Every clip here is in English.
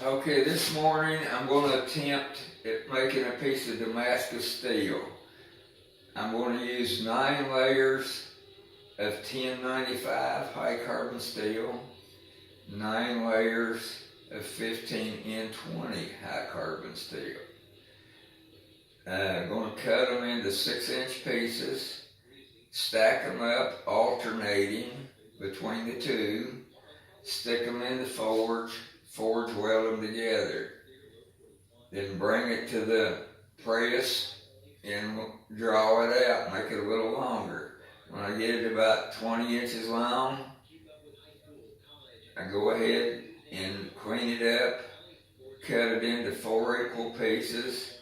Okay, this morning I'm going to attempt at making a piece of Damascus steel. I'm going to use 9 layers of 1095 high carbon steel, 9 layers of 15N20 high carbon steel. I'm going to cut them into 6-inch pieces, stack them up alternating between the two, stick them in the forge weld them together. Then bring it to the press and draw it out, make it a little longer. When I get it about 20 inches long, I go ahead and clean it up, cut it into 4 equal pieces,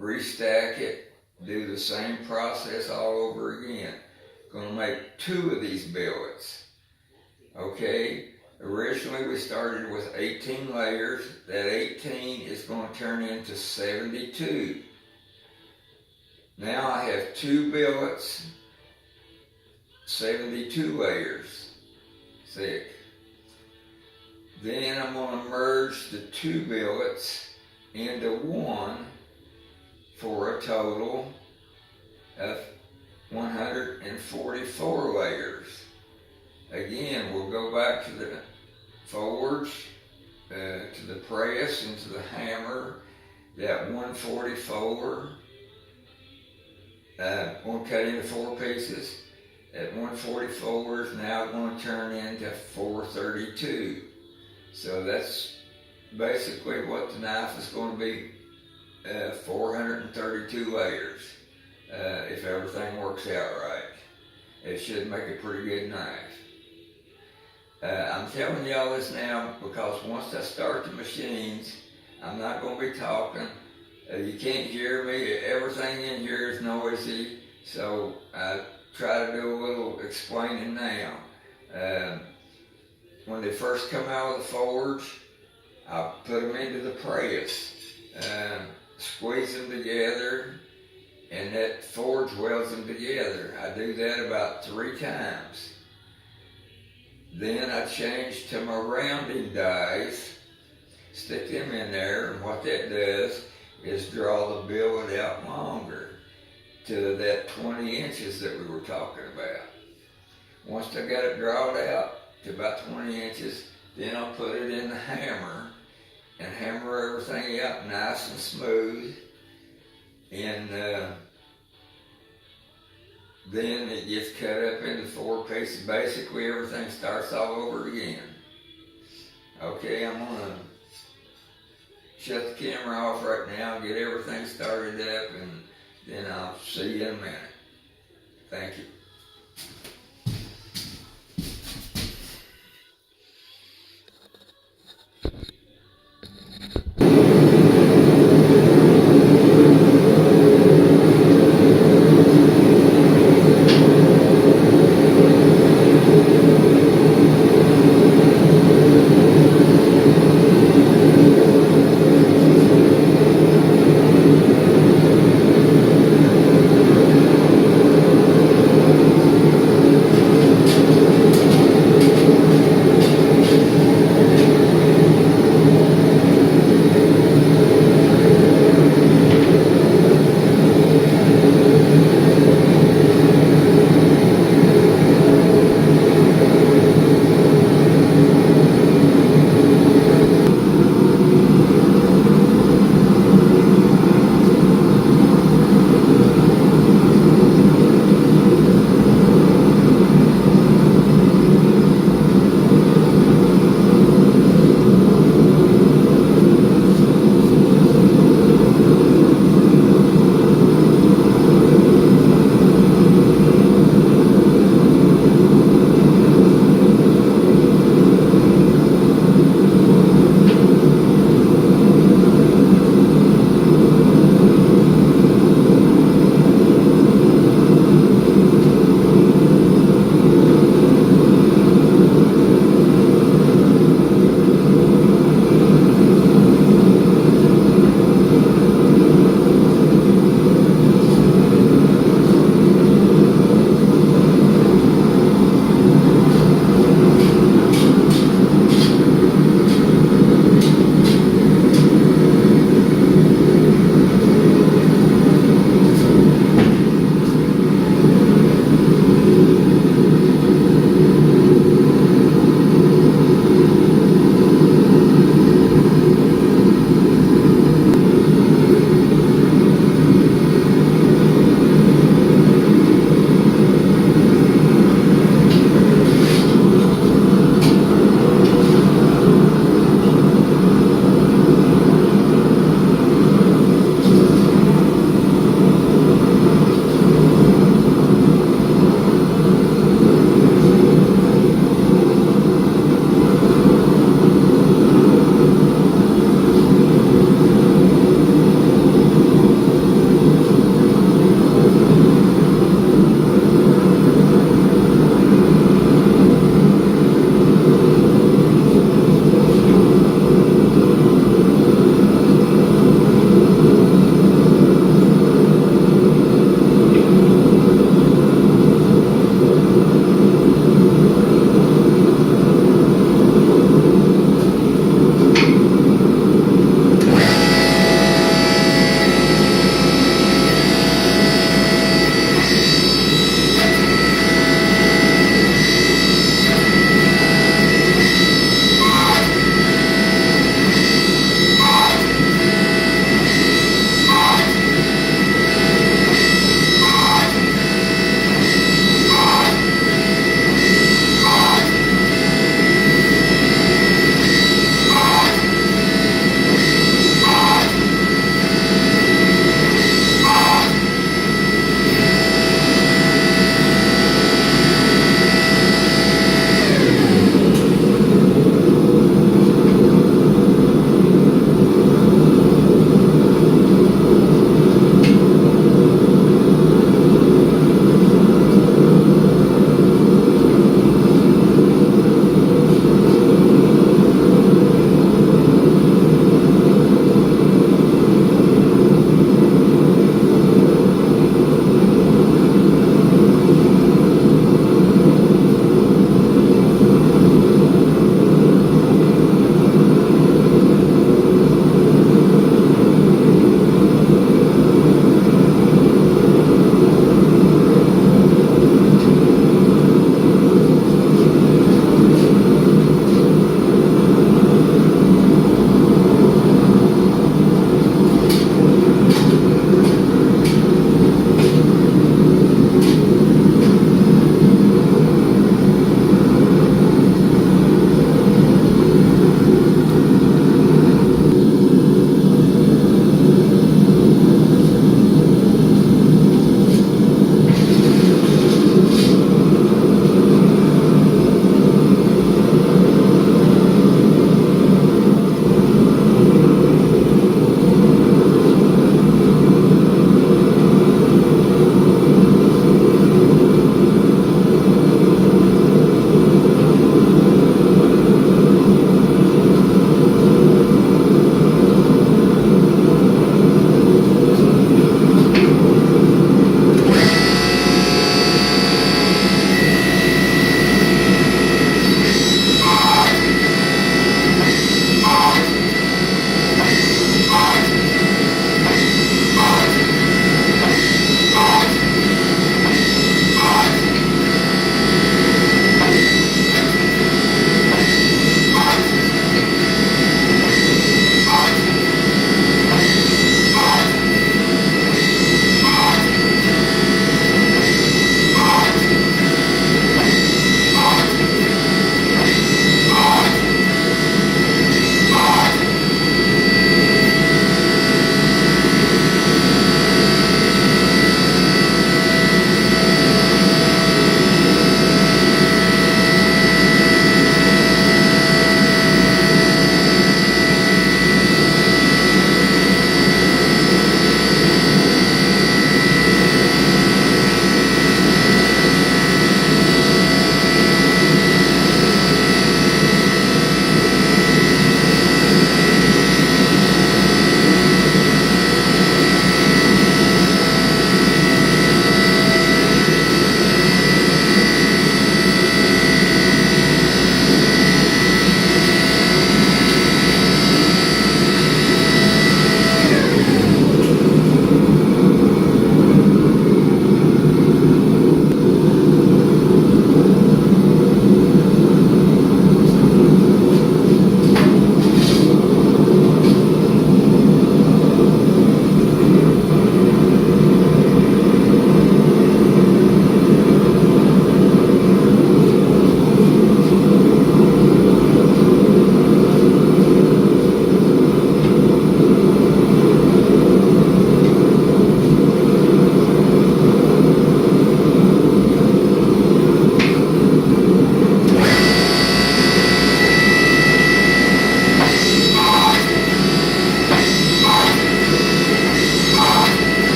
restack it, do the same process all over again. Going to make 2 of these billets. Okay, originally we started with 18 layers. That 18 is going to turn into 72. Now I have 2 billets, 72 layers thick. Then I'm going to merge the 2 billets into one for a total of 144 layers. Again, we'll go back to the forge, to the press, and to the hammer. That 144, we'll cut into 4 pieces. That 144 is now going to turn into 432. So that's basically what the knife is going to be, 432 layers, if everything works out right. It should make a pretty good knife. I'm telling y'all this now because once I start the machines, I'm not going to be talking. You can't hear me. Everything in here is noisy, so I try to do a little explaining now. When they first come out of the forge, I put them into the press, squeeze them together, and that forge welds them together. I do that about 3 times. Then I change to my rounding dies, stick them in there, and what that does is draw the billet out longer to that 20 inches that we were talking about. Once I got it drawn out to about 20 inches, then I'll put it in the hammer and hammer everything out nice and smooth, and then it gets cut up into 4 pieces. Basically, everything starts all over again. Okay, I'm gonna shut the camera off right now, get everything started up, and then I'll see you in a minute. Thank you.